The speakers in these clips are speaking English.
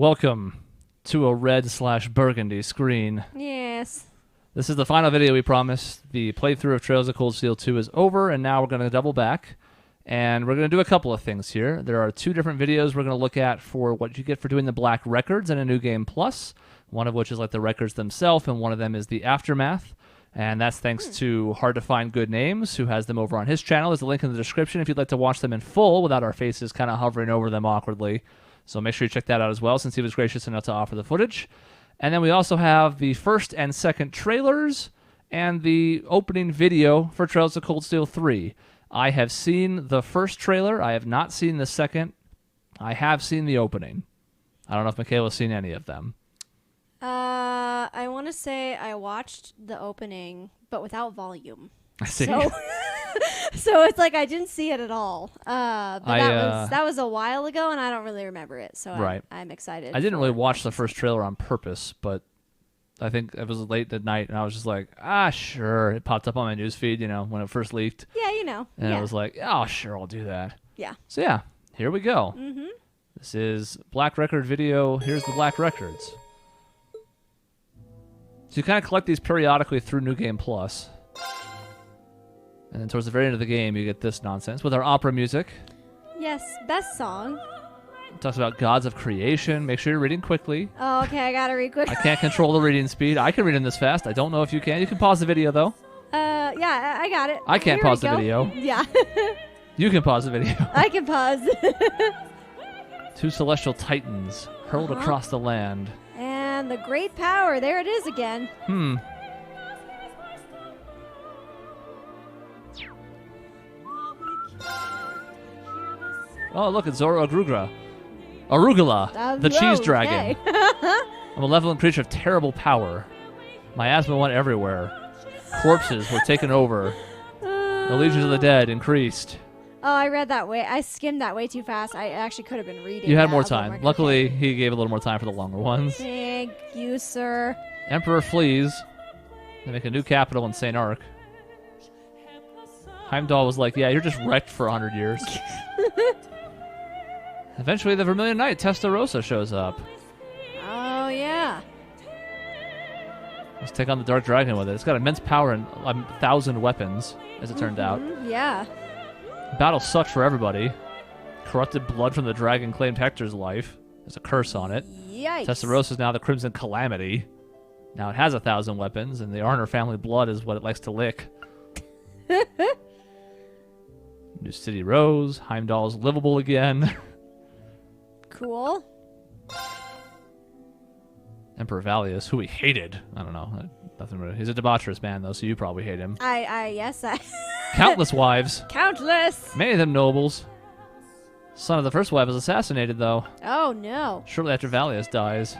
Welcome to a red/burgundy screen. Yes. This is the final video we promised. The playthrough of Trails of Cold Steel 2 is over, and now we're going to double back. And we're going to do a couple of things here. There are two different videos we're going to look at for what you get for doing the black records in a New Game Plus, one of which is like the records themselves, and one of them is the aftermath. And that's thanks to Hard to Find Good Names, who has them over on his channel. There's a link in the description if you'd like to watch them in full without our faces kind of hovering over them awkwardly. So make sure you check that out as well, since he was gracious enough to offer the footage. And then we also have the first and second trailers and the opening video for Trails of Cold Steel 3. I have seen the first trailer. I have not seen the second. I have seen the opening. I don't know if Michaela's seen any of them. I want to say I watched the opening, but without volume. I see. So, so it's like I didn't see it at all. But that was a while ago, and I don't really remember it. So right. I'm excited. I didn't really watch the first trailer on purpose, but I think it was late at night, and I was just like, sure. It popped up on my newsfeed, when it first leaked. Yeah, you know. And yeah. I was like, oh, sure, I'll do that. Yeah. So yeah, here we go. Mm-hmm. This is Black Record video. Here's the Black Records. So you kind of collect these periodically through New Game Plus. And then towards the very end of the game, you get this nonsense with our opera music. Yes, best song. It talks about gods of creation. Make sure you're reading quickly. Oh, okay, I gotta read quick. I can't control the reading speed. I can read in this fast. I don't know if you can. You can pause the video, though. Yeah, I got it. I can't Here pause the we go. video. Yeah. You can pause the video. I can pause. Two celestial titans hurled across the land. And the great power. There it is again. Oh, look, it's Zoro Arugula, the cheese dragon. A malevolent creature of terrible power. Miasma went everywhere. Corpses were taken over. The legions of the dead increased. Oh, I read that way. I skimmed that way too fast. I actually could have been reading. You had more time. Luckily, he gave a little more time for the longer ones. Thank you, sir. Emperor flees. They make a new capital in St. Arc. Heimdall was like, yeah, you're just wrecked for 100 years. Eventually, the Vermilion Knight, Testarossa, shows up. Oh, yeah. Let's take on the Dark Dragon with it. It's got immense power and 1,000 weapons, as it turned out. Yeah. Battle sucked for everybody. Corrupted blood from the dragon claimed Hector's life. There's a curse on it. Yikes. Testarossa is now the Crimson Calamity. Now it has 1,000 weapons, and the Arner family blood is what it likes to lick. New city rose. Heimdall's livable again. Cool. Emperor Valius, who we hated. I don't know. Nothing really. He's a debaucherous man, though, so you probably hate him. Yes, I... Countless wives. Countless. Many of them nobles. Son of the first wife is assassinated, though. Oh, no. Shortly after Valius dies.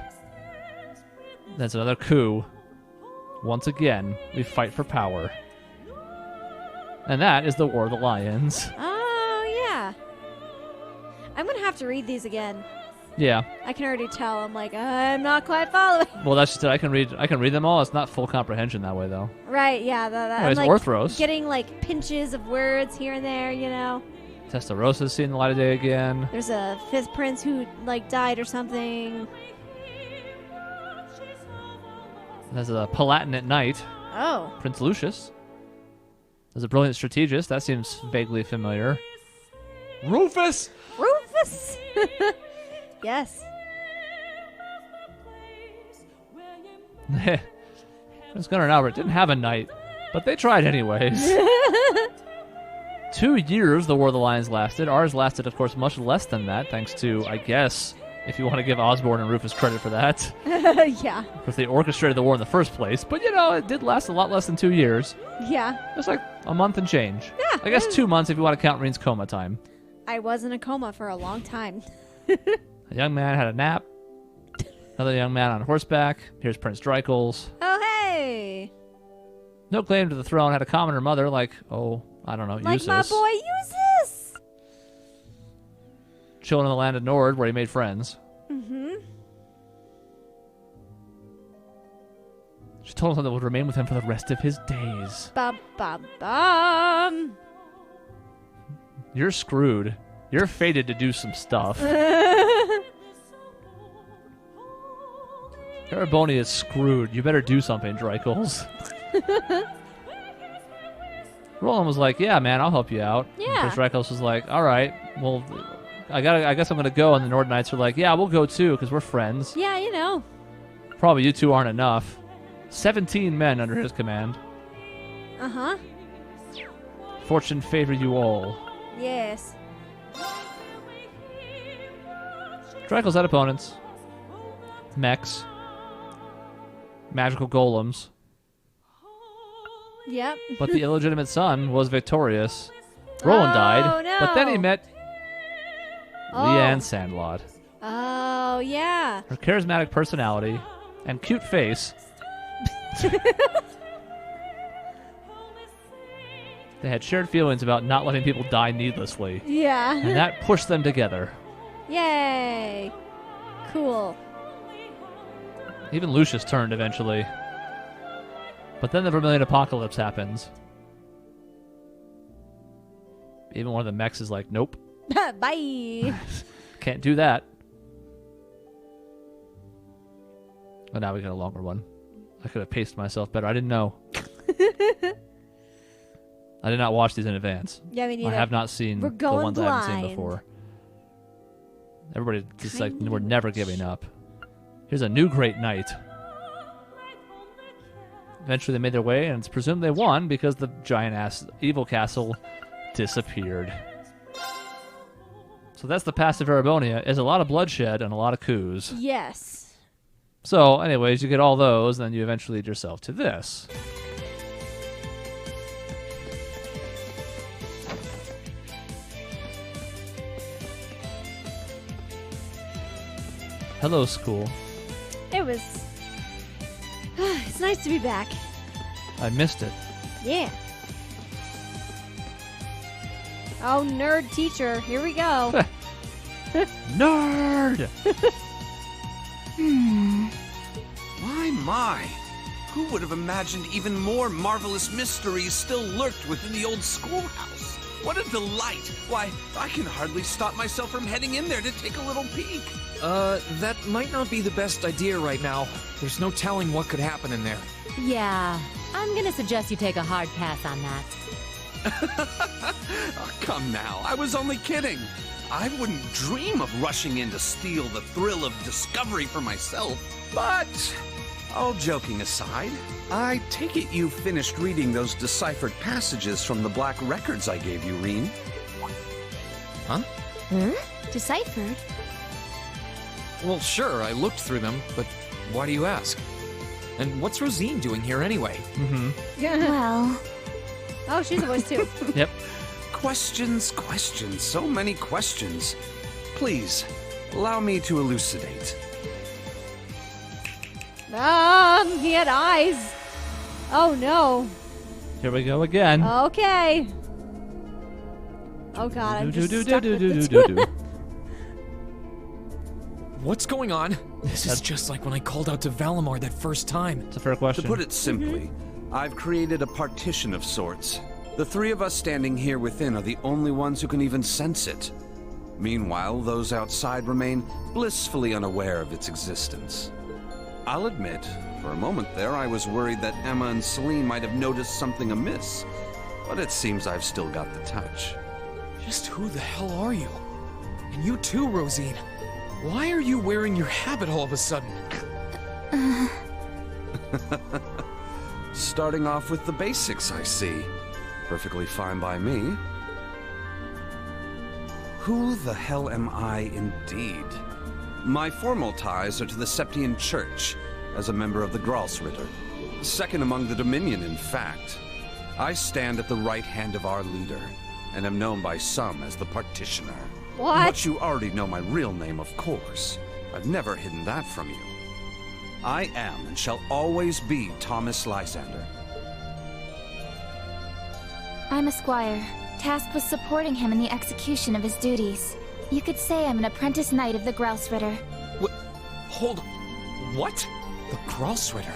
That's another coup. Once again, we fight for power. And that is the War of the Lions. Oh, yeah. I'm going to have to read these again. Yeah. I can already tell. I'm like, I'm not quite following. Well, that's just it. I can read them all. It's not full comprehension that way, though. Right, yeah. Anyways, I'm, Orthros. Getting, pinches of words here and there, Testarossa's seen the light of day again. There's a fifth prince who, died or something. There's a Palatinate knight. Oh. Prince Lucius. There's a brilliant strategist. That seems vaguely familiar. Rufus! Rufus! Yes. Prince Gunnar and Albert didn't have a knight, but they tried anyways. 2 years the War of the Lions lasted. Ours lasted, of course, much less than that, thanks to, I guess, if you want to give Osborne and Rufus credit for that. Yeah. Because they orchestrated the war in the first place. But, it did last a lot less than 2 years. Yeah. It was like a month and change. Yeah. I guess 2 months if you want to count Rean's coma time. I was in a coma for a long time. A young man had a nap. Another young man on horseback. Here's Prince Dreichels. Oh, hey! No claim to the throne, had a commoner mother like, I don't know, like Usus. my boy Usus! Chilling in the land of Nord where he made friends. Mm-hmm. She told him that would remain with him for the rest of his days. Ba-ba-bum! You're screwed. You're fated to do some stuff. Ereboni is screwed. You better do something, Dreichels. Roland was like, yeah, man, I'll help you out. Yeah. Because Dreichels was like, all right, well, I guess I'm going to go. And the Northern Knights are like, yeah, we'll go too because we're friends. Yeah, you know. Probably you two aren't enough. 17 men under his command. Uh-huh. Fortune favor you all. Yes. Dreichels had opponents. Mechs. Magical golems. Yep. But the illegitimate son was victorious. Roland died, no. but then he met Oh. Leanne Sandlot. Oh, yeah. Her charismatic personality and cute face. They had shared feelings about not letting people die needlessly, Yeah. and that pushed them together. Yay. Cool. Even Lucius turned eventually. But then the Vermilion Apocalypse happens. Even one of the mechs is like, nope. Bye. Can't do that. But now we got a longer one. I could have paced myself better. I didn't know. I did not watch these in advance. Yeah, me neither. I have not seen We're the going ones I haven't seen blind. before. Everybody just like, Kind we're of. never giving up. Here's a new great knight. Eventually they made their way, and it's presumed they won because the giant-ass evil castle disappeared. So that's the past of Erebonia, is a lot of bloodshed and a lot of coups. Yes. So, anyways, you get all those, and then you eventually lead yourself to this. Hello, school. It was... It's nice to be back. I missed it. Yeah. Oh, nerd teacher. Here we go. Nerd! My. Who would have imagined even more marvelous mysteries still lurked within the old schoolhouse? What a delight! Why, I can hardly stop myself from heading in there to take a little peek. That might not be the best idea right now. There's no telling what could happen in there. Yeah, I'm gonna suggest you take a hard pass on that. Oh, come now, I was only kidding. I wouldn't dream of rushing in to steal the thrill of discovery for myself. But, all joking aside, I take it you finished reading those deciphered passages from the black records I gave you, Rean. Huh? Deciphered? Well, sure, I looked through them, but why do you ask? And what's Rosine doing here anyway? Well, Oh, she's a voice too. Yep. Questions, so many questions. Please, allow me to elucidate. He had eyes. Oh, no. Here we go again. Okay. Oh, God, I'm just stuck with the two. What's going on? This is just like when I called out to Valimar that first time. It's a fair question. To put it simply, I've created a partition of sorts. The three of us standing here within are the only ones who can even sense it. Meanwhile, those outside remain blissfully unaware of its existence. I'll admit, for a moment there, I was worried that Emma and Celine might have noticed something amiss, but it seems I've still got the touch. Just who the hell are you? And you too, Rosine. Why are you wearing your habit all of a sudden? Starting off with the basics, I see. Perfectly fine by me. Who the hell am I indeed? My formal ties are to the Septian Church, as a member of the Gralsritter. Second among the Dominion, in fact. I stand at the right hand of our leader, and am known by some as the Partitioner. What? But you already know my real name, of course. I've never hidden that from you. I am and shall always be Thomas Lysander. I'm a squire, tasked with supporting him in the execution of his duties. You could say I'm an apprentice knight of the Gralsritter. Hold on. What? The Gralsritter?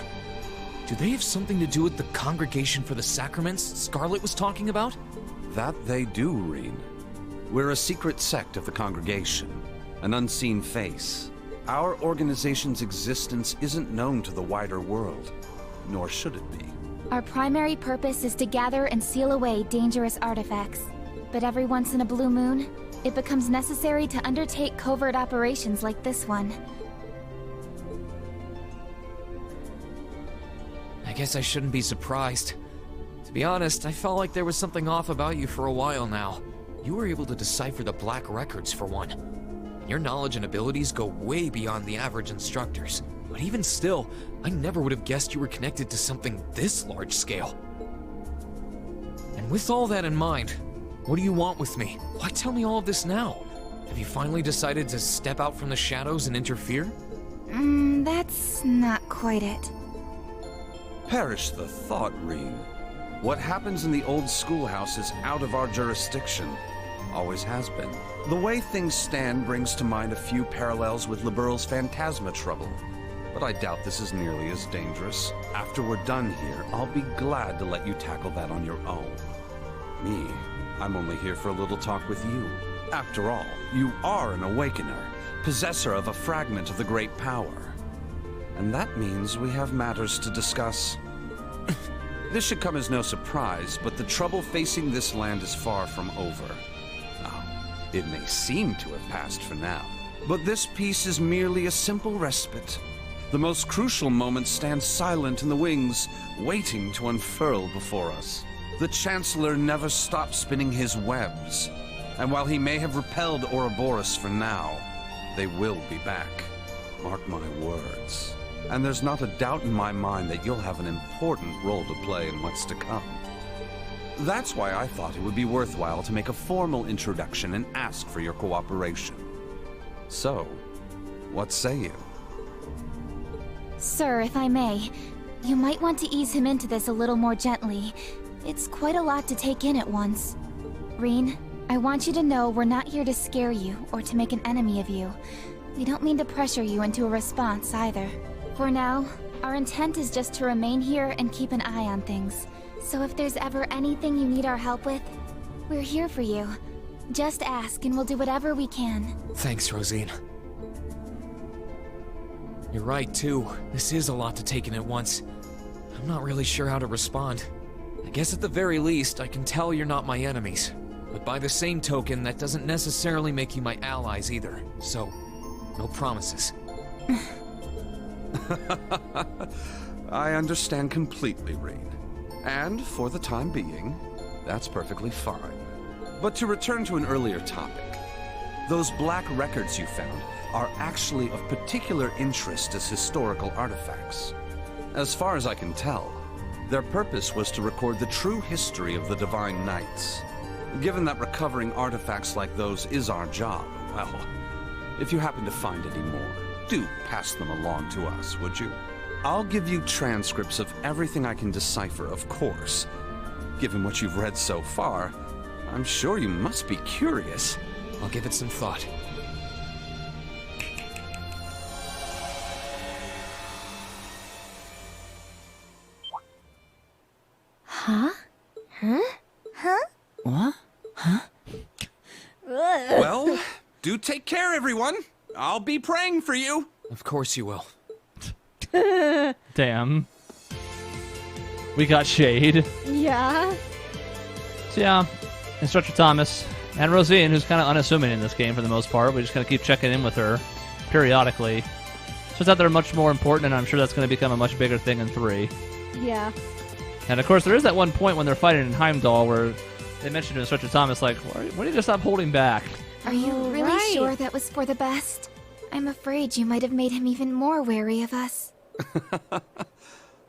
Do they have something to do with the Congregation for the Sacraments Scarlet was talking about? That they do, Rean. We're a secret sect of the congregation, an unseen face, Our organization's existence isn't known to the wider world, nor should it be. Our primary purpose is to gather and seal away dangerous artifacts. But every once in a blue moon, it becomes necessary to undertake covert operations like this one. I guess I shouldn't be surprised. To be honest, I felt like there was something off about you for a while now. You were able to decipher the Black Records for one. Your knowledge and abilities go way beyond the average instructors. But even still, I never would have guessed you were connected to something this large scale. And with all that in mind, what do you want with me? Why tell me all of this now? Have you finally decided to step out from the shadows and interfere? That's not quite it. Perish the thought, Rean. What happens in the old schoolhouse is out of our jurisdiction. Always has been. The way things stand brings to mind a few parallels with Liberal's Phantasma trouble. But I doubt this is nearly as dangerous. After we're done here, I'll be glad to let you tackle that on your own. Me, I'm only here for a little talk with you. After all, you are an Awakener, possessor of a fragment of the Great Power. And that means we have matters to discuss. This should come as no surprise, but the trouble facing this land is far from over. It may seem to have passed for now, but this peace is merely a simple respite. The most crucial moment stands silent in the wings, waiting to unfurl before us. The Chancellor never stops spinning his webs, and while he may have repelled Ouroboros for now, they will be back. Mark my words. And there's not a doubt in my mind that you'll have an important role to play in what's to come. That's why I thought it would be worthwhile to make a formal introduction and ask for your cooperation. So, what say you? Sir, if I may, you might want to ease him into this a little more gently. It's quite a lot to take in at once. Rean, I want you to know we're not here to scare you or to make an enemy of you. We don't mean to pressure you into a response either. For now, our intent is just to remain here and keep an eye on things. So if there's ever anything you need our help with, we're here for you. Just ask and we'll do whatever we can. Thanks, Rosine. You're right, too. This is a lot to take in at once. I'm not really sure how to respond. I guess at the very least, I can tell you're not my enemies. But by the same token, that doesn't necessarily make you my allies either. So, no promises. I understand completely, Rean. And for the time being, that's perfectly fine. But to return to an earlier topic, those black records you found are actually of particular interest as historical artifacts. As far as I can tell, their purpose was to record the true history of the Divine Knights. Given that recovering artifacts like those is our job, well, if you happen to find any more, do pass them along to us, would you? I'll give you transcripts of everything I can decipher, of course. Given what you've read so far, I'm sure you must be curious. I'll give it some thought. Huh? Huh? Huh? What? Huh? Well, do take care, everyone. I'll be praying for you. Of course you will. Damn. We got shade. Yeah. So yeah, Instructor Thomas and Rosine, who's kind of unassuming in this game for the most part. We just kind of keep checking in with her periodically. Turns out they're much more important, and I'm sure that's going to become a much bigger thing in 3. Yeah. And of course, there is that one point when they're fighting in Heimdall where they mentioned to Instructor Thomas, like, why don't you just stop holding back? Are you really right. sure that was for the best? I'm afraid you might have made him even more wary of us.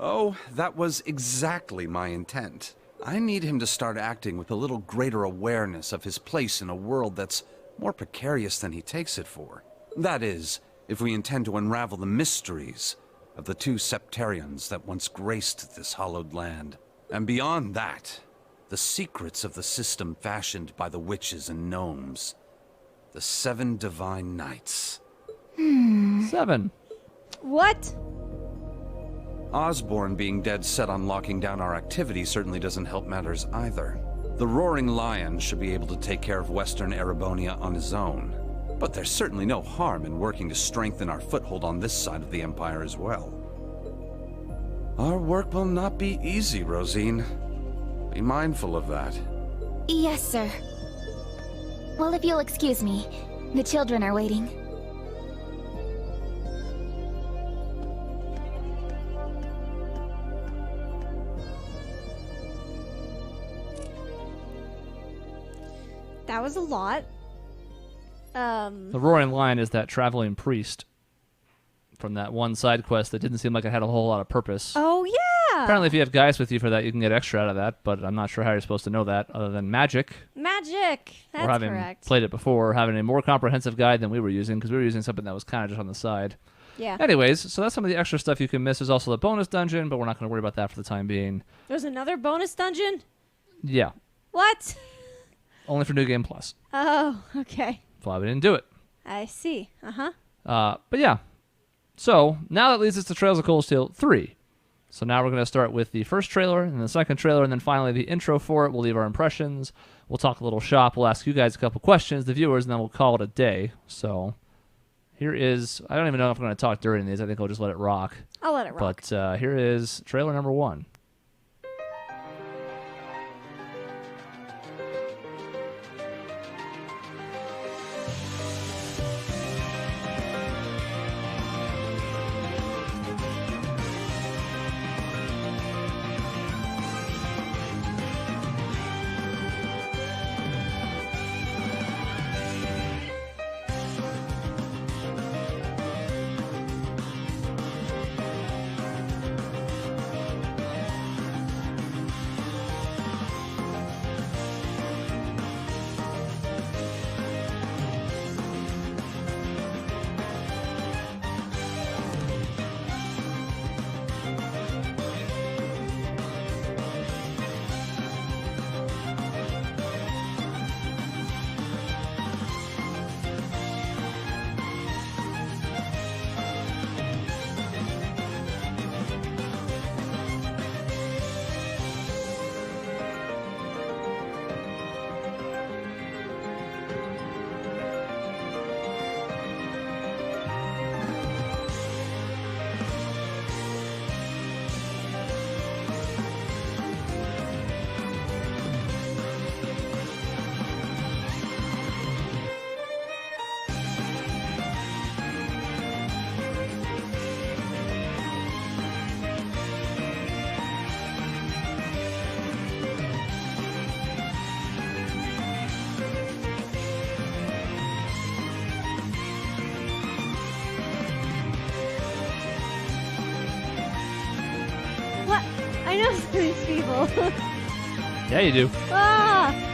Oh, that was exactly my intent. I need him to start acting with a little greater awareness of his place in a world that's more precarious than he takes it for. That is, if we intend to unravel the mysteries of the 2 Septarians that once graced this hallowed land. And beyond that, the secrets of the system fashioned by the witches and gnomes. The 7 Divine Knights. 7. What? Osborne being dead set on locking down our activity certainly doesn't help matters either. The Roaring Lion should be able to take care of Western Erebonia on his own. But there's certainly no harm in working to strengthen our foothold on this side of the Empire as well. Our work will not be easy, Rosine. Be mindful of that. Yes, sir. Well, if you'll excuse me, the children are waiting. That was a lot. The Roaring Lion is that traveling priest from that one side quest that didn't seem like it had a whole lot of purpose. Oh, yeah. Apparently, if you have guys with you for that, you can get extra out of that, but I'm not sure how you're supposed to know that other than magic. Magic. That's or having correct. played it before, having a more comprehensive guide than we were using, because we were using something that was kind of just on the side. Yeah. Anyways, so that's some of the extra stuff you can miss. There's also the bonus dungeon, but we're not going to worry about that for the time being. There's another bonus dungeon? Yeah. What? Only for New Game Plus. Oh, okay. That's why we didn't do it. I see. Uh-huh. But yeah. So now that leads us to Trails of Cold Steel 3. So now we're going to start with the first trailer and the second trailer, and then finally the intro for it. We'll leave our impressions. We'll talk a little shop. We'll ask you guys a couple questions, the viewers, and then we'll call it a day. So here is... I don't even know if I'm going to talk during these. I think I'll just let it rock. I'll let it rock. But here is trailer number 1. What? I know some of these people. Yeah, you do. Ah!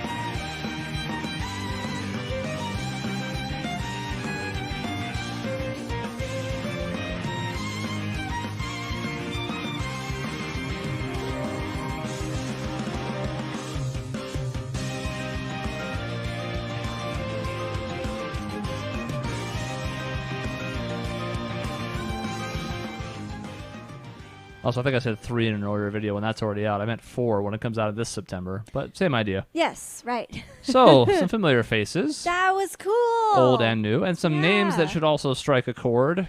Also, I think I said 3 in an earlier video when that's already out. I meant 4 when it comes out of this September. But same idea. Yes, right. So, some familiar faces. That was cool. Old and new. And some names that Yeah. should also strike a chord.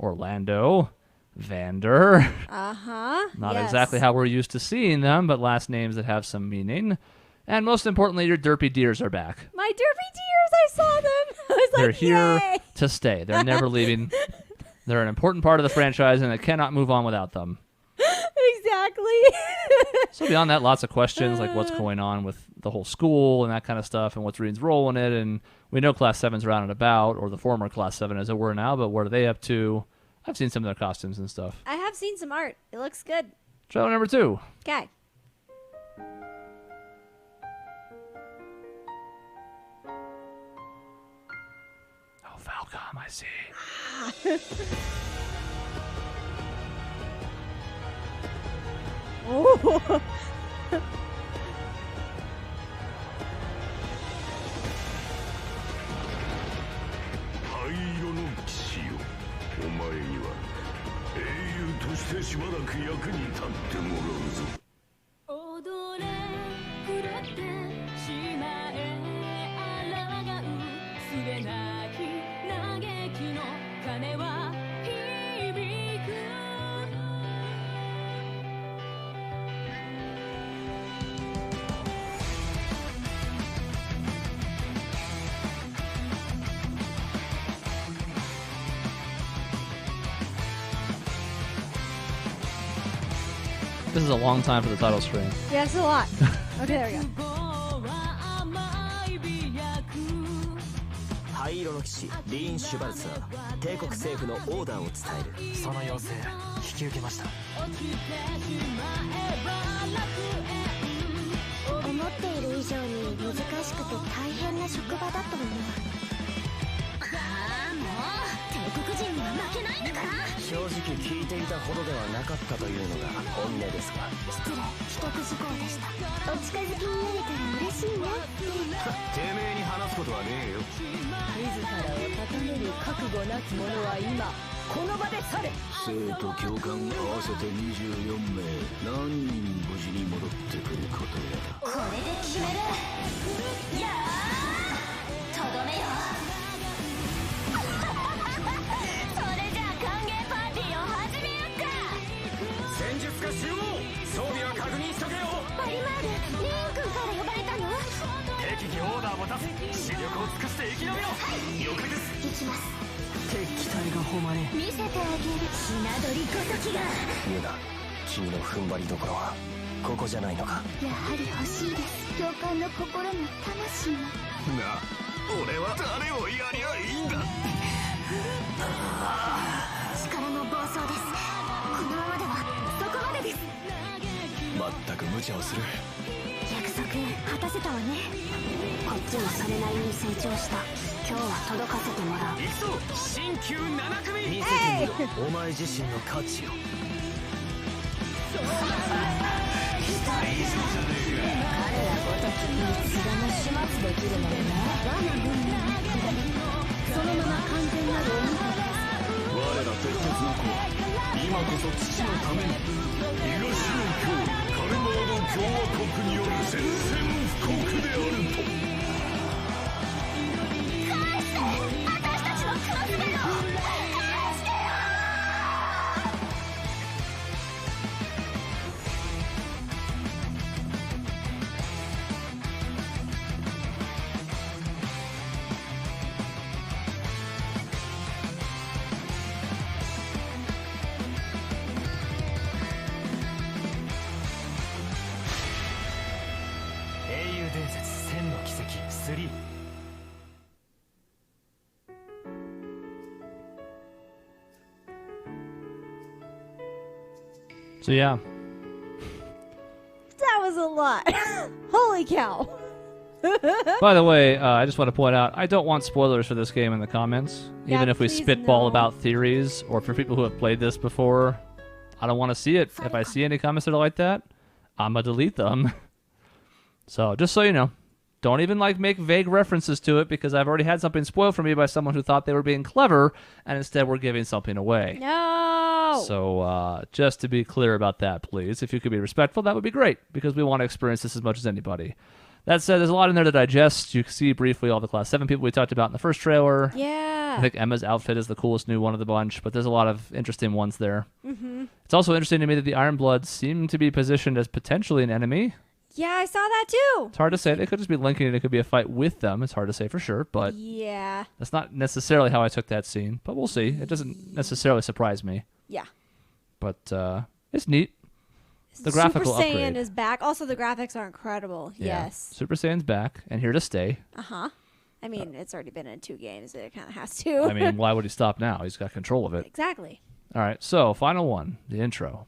Orlando. Vander. Uh-huh. Not Yes. exactly how we're used to seeing them, but last names that have some meaning. And most importantly, your derpy deers are back. My derpy deers, I saw them. I was They're like, here yay. to stay. They're never leaving. They're an important part of the franchise, and it cannot move on without them. Exactly. So beyond that, lots of questions like what's going on with the whole school and that kind of stuff, and what's Rean's role in it. And we know Class 7's around and about, or the former Class 7 as it were now, but what are they up to? I've seen some of their costumes and stuff. I have seen some art. It looks good. Trailer number 2. Okay. Oh, Falcom, I see. Oh. this is a long time for the title screen. Yeah, it's a lot. Okay, there we go. 灰色の騎士リーン・シュバルツァー帝国政府のオーダーを伝える。その要請引き受けました。思っている以上に難しくて大変な職場だと思う。ああもう帝国人には負けないんだから。正直聞いていたほどではなかったというのが本音ですが。失礼、秘匿事項でした。お近づきになれたら嬉しいなって。てめえに話すことはねえよ。自らを高める覚悟なき者は今この場で去れ。生徒教官合わせて24名、何人無事に戻ってくることや。これで決める。やあとどめよ。それじゃあ歓迎パーティーを始めよっか。戦術家集合、装備は確認しとけよ。バリマール、レーン君から呼ばれたの？適宜オーダーを出す。視力を尽かして生き延びろ。了解です。行きます。敵対が誉れ。見せてあげる。ひな鳥ごときが。ユナ、君の踏ん張りどころはここじゃないのか。やはり欲しいです。教官の心も魂も。な、俺は誰をやりゃいいんだ。力の暴走です。このままではそこまでです。全く無茶をする。約束果たせたわね。こっちもそれなりに成長した。今日は届かせてもらう。行くぞ新旧7組。見せてみろ、お前自身の価値を。彼らごときにいつでも始末できるのよね。我が軍のそのまま完全なるおもてです。我ら鉄血の子は今こそ父のために東の京カルマード共和国による宣戦布告であると。返して、私たちのクロスベルを返してよ。英雄伝説千の奇跡3。So yeah, That was a lot. Holy cow. by the way, I just want to point out I don't want spoilers for this game in the comments. Yeah, Even if we please spitball no. about theories, or for people who have played this before, I don't want to see it. If I see any comments that are like that, I'm gonna delete them. So just so you know, don't even make vague references to it, because I've already had something spoiled for me by someone who thought they were being clever and instead were giving something away. No. So just to be clear about that, please, if you could be respectful, that would be great, because we want to experience this as much as anybody. That said, there's a lot in there to digest. You can see briefly all the Class 7 people we talked about in the first trailer. Yeah. I think Emma's outfit is the coolest new one of the bunch, but there's a lot of interesting ones there. Mm-hmm. It's also interesting to me that the Ironbloods seem to be positioned as potentially an enemy. Yeah, I saw that too. It's hard to say. They could just be linking it. It could be a fight with them. It's hard to say for sure, but Yeah. that's not necessarily how I took that scene. But we'll see. It doesn't necessarily surprise me. Yeah. But it's neat. The graphical Super Saiyan upgrade. is back. Also, the graphics are incredible. Yeah. Yes. Super Saiyan's back and here to stay. Uh-huh. I mean, it's already been in 2 games. It kind of has to. I mean, why would he stop now? He's got control of it. Exactly. All right, so final one, the intro.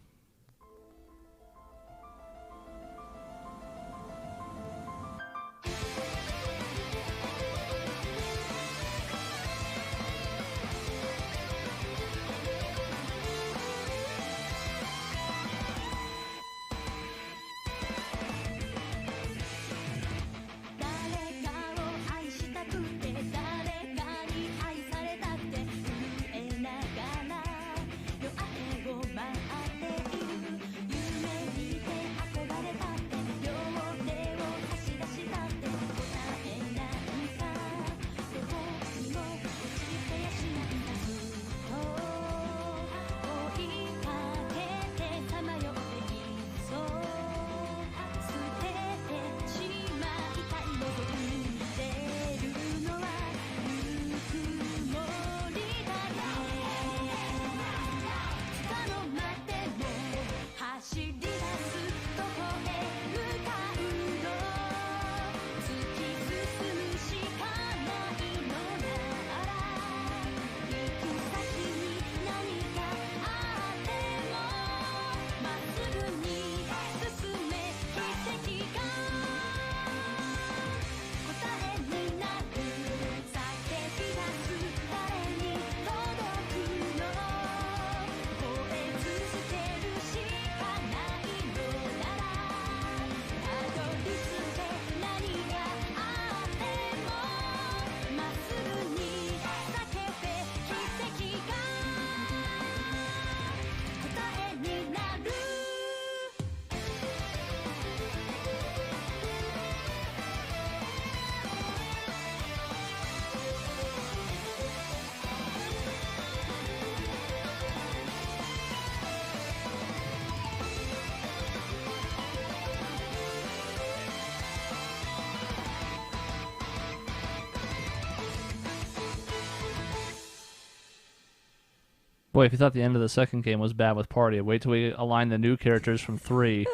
Boy, if you thought the end of the second game was bad with Party, wait till we align the new characters from 3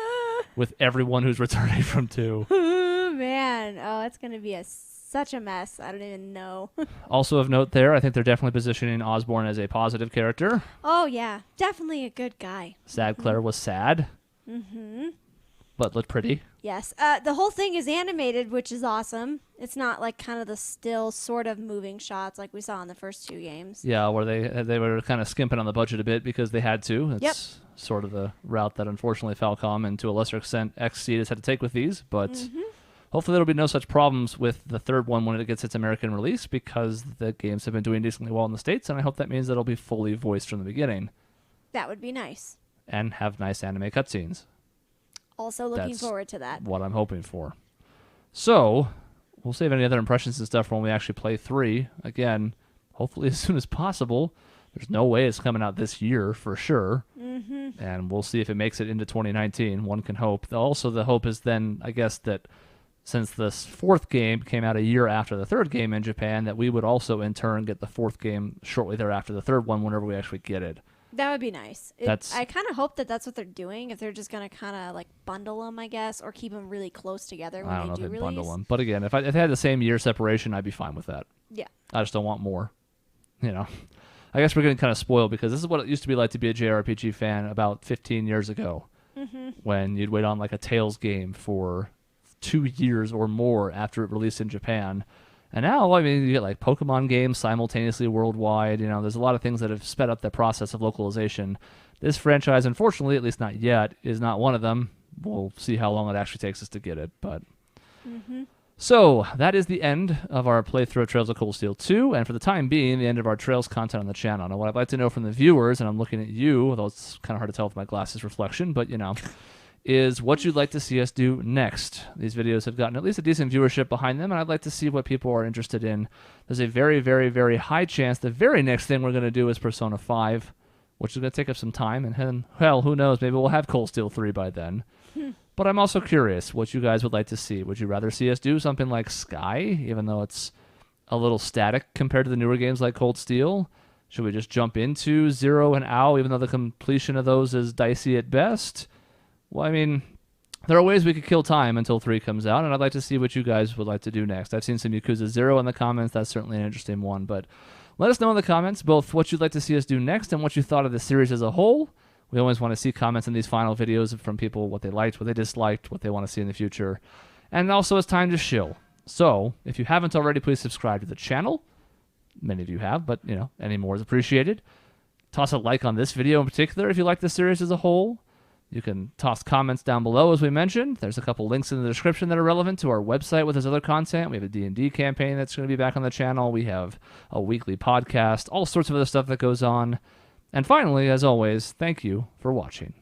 with everyone who's returning from 2. Man, it's going to be such a mess. I don't even know. Also of note there, I think they're definitely positioning Osborne as a positive character. Oh, yeah. Definitely a good guy. Sad Claire was sad. Mm-hmm. But looked pretty. Yes. The whole thing is animated, which is awesome. It's not like kind of the still sort of moving shots like we saw in the first 2 games. Yeah, where they were kind of skimping on the budget a bit because they had to. It's sort of the route that unfortunately Falcom and to a lesser extent XSEED has had to take with these. But hopefully there will be no such problems with the third one when it gets its American release because the games have been doing decently well in the States, and I hope that means that it'll be fully voiced from the beginning. That would be nice. And have nice anime cutscenes. Also looking forward to that. What I'm hoping for. So, we'll save any other impressions and stuff when we actually play 3. Again, hopefully as soon as possible. There's no way it's coming out this year for sure. Mm-hmm. And we'll see if it makes it into 2019. One can hope. Also, the hope is then, I guess, that since this 4th game came out a year after the 3rd game in Japan, that we would also in turn get the 4th game shortly thereafter the 3rd one whenever we actually get it. That would be nice. I kind of hope that that's what they're doing. If they're just going to kind of like bundle them, I guess, or keep them really close together when I don't know they do if they release. bundle them. But again, if they had the same year separation, I'd be fine with that. Yeah. I just don't want more. You know, I guess we're getting kind of spoiled because this is what it used to be like to be a JRPG fan about 15 years ago, when you'd wait on like a Tales game for 2 years or more after it released in Japan. And now, I mean, you get like Pokemon games simultaneously worldwide. You know, there's a lot of things that have sped up the process of localization. This franchise, unfortunately, at least not yet, is not one of them. We'll see how long it actually takes us to get it. But So, that is the end of our playthrough of Trails of Cold Steel 2, and for the time being, the end of our Trails content on the channel. Now, what I'd like to know from the viewers, and I'm looking at you, although it's kind of hard to tell with my glasses reflection, but, you know, is what you'd like to see us do next. These videos have gotten at least a decent viewership behind them, and I'd like to see what people are interested in. There's a very, very, very high chance the very next thing we're going to do is Persona 5, which is going to take up some time, and hell, who knows, maybe we'll have Cold Steel 3 by then. But I'm also curious what you guys would like to see. Would you rather see us do something like Sky, even though it's a little static compared to the newer games like Cold Steel? Should we just jump into Zero and Ow, even though the completion of those is dicey at best? Well, I mean, there are ways we could kill time until 3 comes out, and I'd like to see what you guys would like to do next. I've seen some Yakuza 0 in the comments. That's certainly an interesting one. But let us know in the comments both what you'd like to see us do next and what you thought of the series as a whole. We always want to see comments in these final videos from people, what they liked, what they disliked, what they want to see in the future. And also, it's time to shill. So, if you haven't already, please subscribe to the channel. Many of you have, but, you know, any more is appreciated. Toss a like on this video in particular if you like the series as a whole. You can toss comments down below, as we mentioned. There's a couple links in the description that are relevant to our website with this other content. We have a D&D campaign that's going to be back on the channel. We have a weekly podcast, all sorts of other stuff that goes on. And finally, as always, thank you for watching.